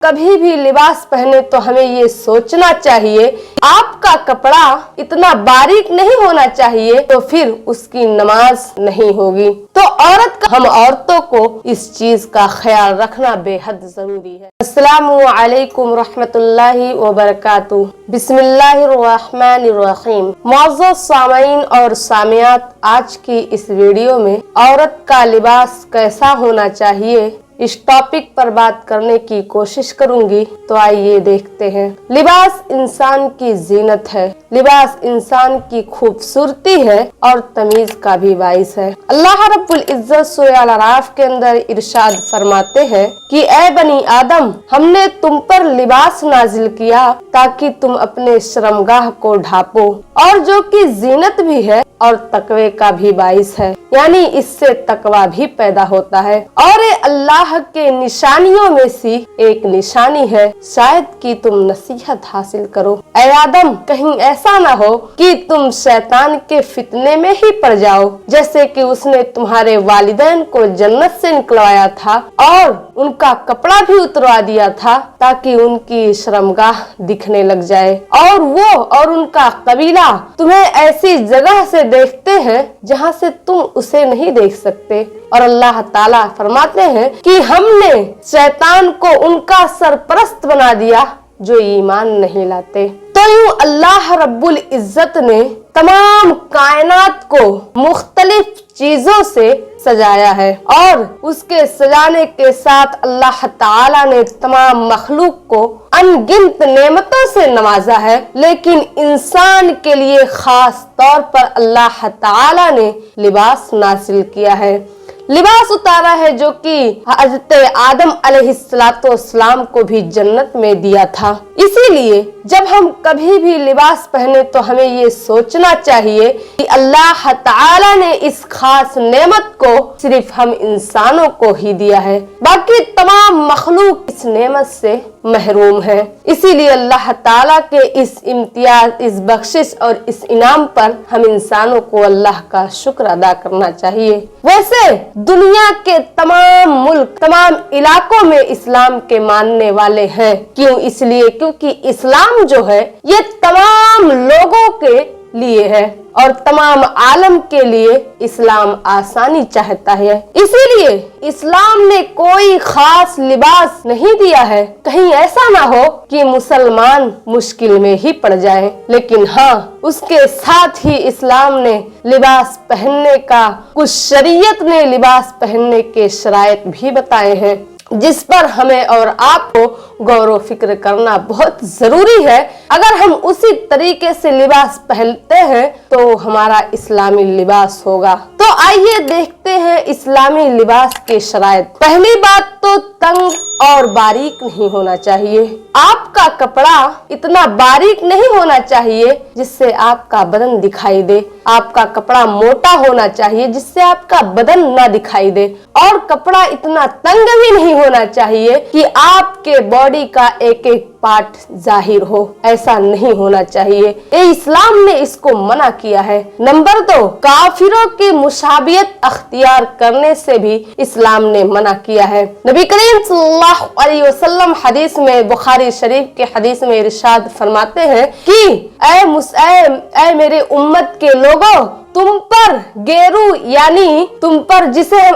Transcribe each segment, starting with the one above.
कभी भी लिबास पहने तो हमें ये सोचना चाहिए आपका कपड़ा इतना बारीक नहीं होना चाहिए तो फिर उसकी नमाज नहीं होगी। तो हम औरतों को इस चीज का ख्याल रखना बेहद जरूरी है। अस्सलामु अलैकुम रहमतुल्लाहि व बरकातुहू। बिस्मिल्लाहिर्रहमानिर्रहीम। मुअज़्ज़ज़ सामीन और सामियात, आज की इस वीडियो में औरत का लिबास कैसा होना चाहिए इस टॉपिक पर बात करने की कोशिश करूंगी। तो आइए देखते हैं। लिबास इंसान की जीनत है, लिबास इंसान की खूबसूरती है और तमीज का भी बाइस है। अल्लाह रब्बुल इज्जत सूरह अल-अराफ के अंदर इरशाद फरमाते हैं कि ए बनी आदम, हमने तुम पर लिबास नाजिल किया ताकि तुम अपने शर्मगाह को ढांपो और जो कि जीनत भी है और तकवे का भी बाइस है, यानी इससे तकवा भी पैदा होता है और ये अल्लाह के निशानियों में से एक निशानी है, शायद कि तुम नसीहत हासिल करो। ऐ आदम, कहीं ऐसा ना हो कि तुम शैतान के फितने में ही पड़ जाओ, जैसे कि उसने तुम्हारे वालिदैन को जन्नत से निकलवाया था और उनका कपड़ा भी उतरवा दिया था ताकि उनकी शर्मगाह दिखने लग जाए और वो और उनका कबीला तुम्हें ऐसी जगह से देखते हैं जहाँ से तुम उसे नहीं देख सकते। और अल्लाह ताला फरमाते हैं कि हमने शैतान को उनका सरपरस्त बना दिया जो ईमान नहीं लाते। तो यूं अल्लाह रब्बुल इज्जत ने तमाम कायनात को मुख्तलिफ चीजों से सजाया है और उसके सजाने के साथ अल्लाह ताला ने तमाम मखलूक को अनगिनत नेमतों से नवाजा है, लेकिन इंसान के लिए खास तौर पर अल्लाह ताला ने लिबास नासिल किया है, लिबास उतारा है जो कि हज़रत आदम अलैहिस्सलाम को भी जन्नत में दिया था। इसीलिए जब हम कभी भी लिबास पहने तो हमें ये सोचना चाहिए कि अल्लाह ताला ने इस खास नेमत को सिर्फ हम इंसानों को ही दिया है, बाकी तमाम मखलूक इस नेमत से महरूम है। इसीलिए अल्लाह ताला के इस इम्तियाज, इस बख्शिश और इस इनाम पर हम इंसानों को अल्लाह का शुक्र अदा करना चाहिए। वैसे दुनिया के तमाम मुल्क, तमाम इलाकों में इस्लाम के मानने वाले हैं। क्यों? इसलिए क्योंकि इस्लाम जो है ये तमाम लोगों के लिए है और तमाम आलम के लिए इस्लाम आसानी चाहता है। इसीलिए इस्लाम ने कोई खास लिबास नहीं दिया है, कहीं ऐसा ना हो कि मुसलमान मुश्किल में ही पड़ जाए। लेकिन हाँ, उसके साथ ही इस्लाम ने लिबास पहनने का, कुछ शरीयत ने लिबास पहनने के शराइत भी बताए हैं जिस पर हमें और आपको गौर फिक्र करना बहुत जरूरी है। अगर हम उसी तरीके से लिबास पहनते हैं तो हमारा इस्लामी लिबास होगा। तो आइए देखते हैं इस्लामी लिबास के शराइत। पहली बात तो तंग और बारीक नहीं होना चाहिए। आपका कपड़ा इतना बारीक नहीं होना चाहिए जिससे आपका बदन दिखाई दे। आपका कपड़ा मोटा होना चाहिए जिससे आपका बदन ना दिखाई दे और कपड़ा इतना तंग भी नहीं होना चाहिए कि आपके बॉडी का एक एक पार्ट जाहिर हो, ऐसा नहीं होना चाहिए। ये इस्लाम ने इसको मना किया है। नंबर 2, काफिरों की मुशाबियत अख्तियार करने से भी इस्लाम ने मना किया है। नबी करीम सल्लल्लाहु अलैहि वसल्लम हदीस में, बुखारी शरीफ के हदीस में इरशाद फरमाते हैं कि ऐ मेरे उम्मत के लोगों, तुम पर गेरू यानी तुम पर, जिसे हम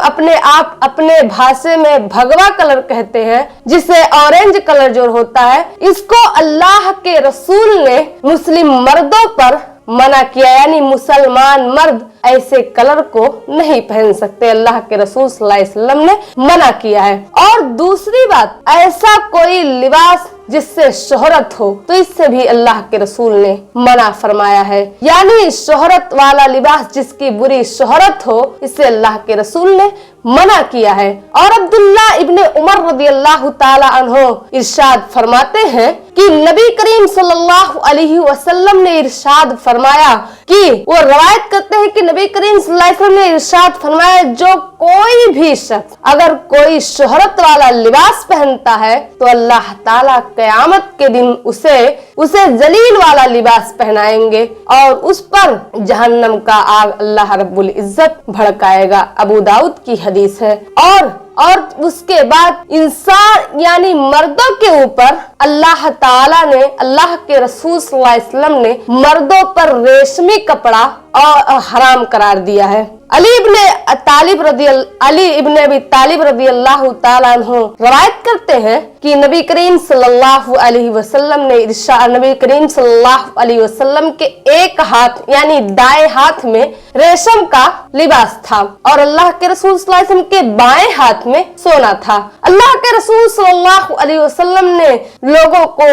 अपने भाषा में भगवा कलर कहते हैं, जिसे ऑरेंज कलर जो होता है, इसको अल्लाह के रसूल ने मुस्लिम मर्दों पर मना किया, यानी मुसलमान मर्द ऐसे कलर को नहीं पहन सकते। अल्लाह के रसूल सल्लल्लाहु अलैहि वसल्लम ने मना किया है। और दूसरी बात, ऐसा कोई लिबास जिससे शोहरत हो तो इससे भी अल्लाह के रसूल ने मना फरमाया है, यानी शोहरत वाला लिबास जिसकी बुरी शोहरत हो, इससे अल्लाह के रसूल ने मना किया है। और अब्दुल्ला इब्ने उमर रदियल्लाहु ताला अन्हो इरशाद फरमाते हैं कि नबी करीम सल्लल्लाहु अलैहि वसल्लम ने इरशाद फरमाया कि वो रवायत करते हैं कि नबी करीम सल्लल्लाहु अलैहि वसल्लम ने इरशाद फरमाया, जो कोई भी शख्स अगर कोई शोहरत वाला लिबास पहनता है तो अल्लाह ताला क़यामत के दिन उसे जलील वाला लिबास पहनाएंगे और उस पर जहन्नम का आग अल्लाह रब्बुल इज्जत भड़काएगा। अबू दाऊद की حدیث ہے اور اس کے بعد انسان یعنی مردوں کے اوپر اللہ تعالیٰ نے, اللہ کے رسول صلی اللہ علیہ وسلم نے مردوں پر ریشمی کپڑا حرام قرار دیا ہے. علی ابن ابی طالب رضی اللہ تعالیٰ عنہ روایت کرتے ہیں کہ نبی کریم صلی اللہ علیہ وسلم نے نبی کریم صلی اللہ علیہ وسلم کے ایک ہاتھ یعنی دائیں ہاتھ میں ریشم کا لباس تھا اور اللہ کے رسول صلی اللہ علیہ وسلم کے بائیں ہاتھ میں سونا تھا. اللہ کے رسول صلی اللہ علیہ وسلم نے لوگوں کو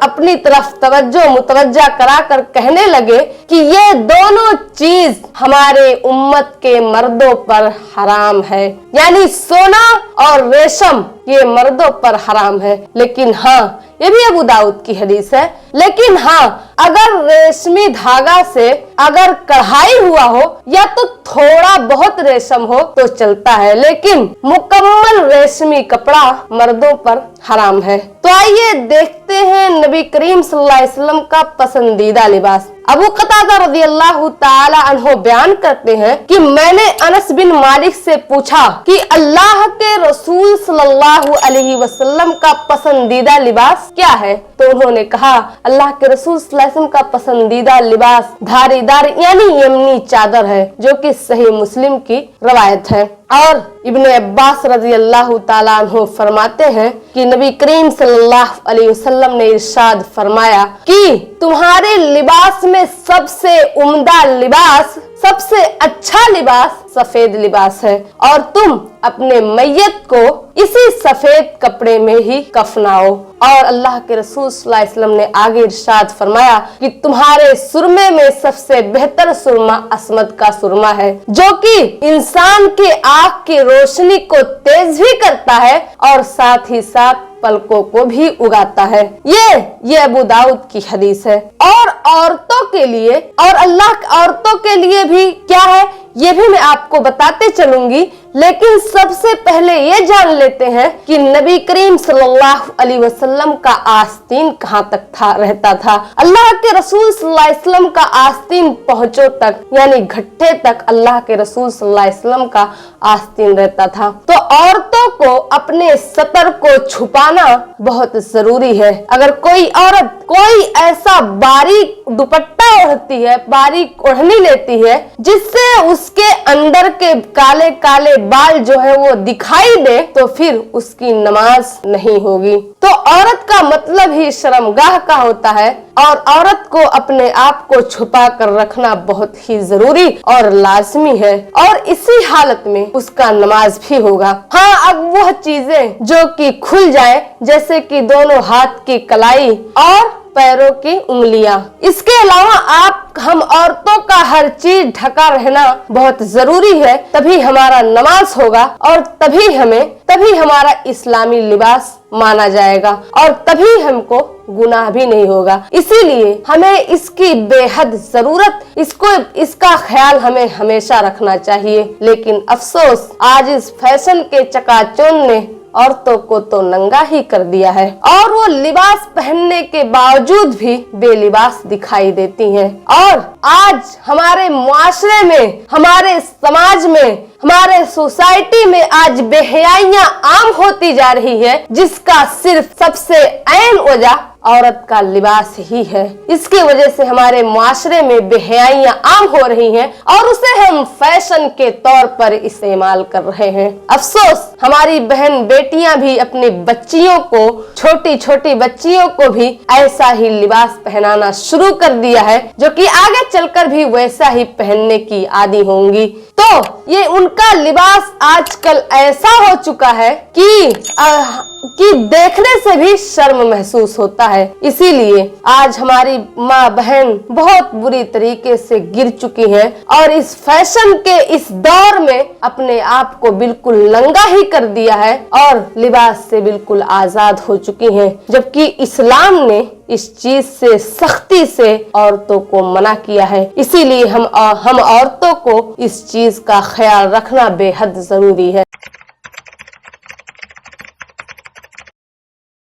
اپنی طرف متوجہ کرا کر کہنے لگے کہ یہ دونوں چیز ہمارے امت کے مردوں پر حرام ہے, یعنی سونا اور ریشم یہ مردوں پر حرام ہے. لیکن ہاں, یہ بھی ابو داؤد کی حدیث ہے, لیکن ہاں اگر ریشمی دھاگا سے اگر کڑھائی ہوا ہو یا تو تھوڑا بہت ریشم ہو تو چلتا ہے, لیکن مکمل ریشمی کپڑا مردوں پر حرام ہے. تو آئیے دیکھتے ہیں نبی کریم صلی اللہ علیہ وسلم کا پسندیدہ لباس. ابو قتادہ رضی اللہ تعالی عنہ بیان کرتے ہیں کہ میں نے انس بن مالک سے پوچھا کہ اللہ کے رسول صلی اللہ علیہ وسلم کا پسندیدہ لباس کیا ہے, تو انہوں نے کہا اللہ کے رسول صلی اللہ علیہ وسلم کا پسندیدہ لباس دھاری دار یعنی یمنی چادر ہے, جو کہ صحیح مسلم کی روایت ہے. اور ابن عباس رضی اللہ تعالیٰ عنہ فرماتے ہیں کہ نبی کریم صلی اللہ علیہ وسلم نے ارشاد فرمایا کہ تمہارے لباس میں سب سے عمدہ لباس, سب سے اچھا لباس سفید لباس ہے اور تم اپنے میت کو اسی سفید کپڑے میں ہی کفناؤ. اور اللہ کے رسول صلی اللہ علیہ وسلم نے آگے ارشاد فرمایا کہ تمہارے سرمے میں سب سے بہتر سرما عصمت کا سرما ہے, جو کہ انسان کے آنکھ کی روشنی کو تیز بھی کرتا ہے اور ساتھ ہی ساتھ پلکوں کو بھی اگاتا ہے. یہ ابو داؤد کی حدیث ہے. اور عورتوں کے لیے اور اللہ عورتوں کے لیے بھی کیا ہے یہ بھی میں آپ کو بتاتے چلوں گی, لیکن سب سے پہلے یہ جان لیتے ہیں کہ نبی کریم صلی اللہ علیہ وسلم کا آستین کہاں تک رہتا تھا. اللہ کے رسول صلی اللہ علیہ وسلم کا آستین پہنچوں تک یعنی گھٹے تک اللہ کے رسول صلی اللہ علیہ وسلم کا آستین رہتا تھا. تو عورتوں کو اپنے سطر کو چھپانا بہت ضروری ہے. اگر کوئی عورت کوئی ایسا باریک دوپٹہ اوڑھتی ہے, باریک اوڑھنی لیتی ہے جس سے اس کے اندر کے کالے کالے بال جو ہے وہ دکھائی دے, تو پھر اس کی نماز نہیں ہوگی. تو عورت کا مطلب ہی شرمگاہ کا ہوتا ہے اور عورت کو اپنے آپ کو چھپا کر رکھنا بہت ہی ضروری اور لازمی ہے, اور اسی حالت میں اس کا نماز بھی ہوگا. ہاں اب وہ چیزیں جو کہ کھل جائے جیسے کہ دونوں ہاتھ کی کلائی اور پیروں کی انگلیاں, اس کے علاوہ ہم عورتوں کا ہر چیز ڈھکا رہنا بہت ضروری ہے, تبھی ہمارا نماز ہوگا اور تبھی ہمارا اسلامی لباس مانا جائے گا اور تبھی ہم کو گناہ بھی نہیں ہوگا. اسی لیے ہمیں اس کی بے حد ضرورت, اس کا خیال ہمیں ہمیشہ رکھنا چاہیے. لیکن افسوس آج اس فیشن کے چکا چوند نے عورتوں کو تو ننگا ہی کر دیا ہے اور وہ لباس پہننے کے باوجود بھی بے لباس دکھائی دیتی ہیں. اور آج ہمارے معاشرے میں, ہمارے سماج میں, ہمارے سوسائٹی میں آج بے حیائیاں عام ہوتی جا رہی ہے, جس کا صرف سب سے عین وجہ عورت کا لباس ہی ہے. اس کی وجہ سے ہمارے معاشرے میں بے حیائیاں عام ہو رہی ہیں اور اسے ہم فیشن کے طور پر استعمال کر رہے ہیں. افسوس ہماری بہن بیٹیاں بھی اپنی بچیوں کو, چھوٹی چھوٹی بچیوں کو بھی ایسا ہی لباس پہنانا شروع کر دیا ہے, جو کہ آگے چل کر بھی ویسا ہی پہننے کی عادی ہوں گی. تو یہ ان کا لباس آج کل ایسا ہو چکا ہے کہ دیکھنے سے بھی شرم محسوس ہوتا ہے. اسی لیے آج ہماری ماں بہن بہت بری طریقے سے گر چکی ہیں اور اس فیشن کے اس دور میں اپنے آپ کو بالکل ننگا ہی کر دیا ہے اور لباس سے بالکل آزاد ہو چکی ہیں, جبکہ اسلام نے اس چیز سے سختی سے عورتوں کو منع کیا ہے. اسی لیے ہم عورتوں کو اس چیز کا خیال رکھنا بے حد ضروری ہے.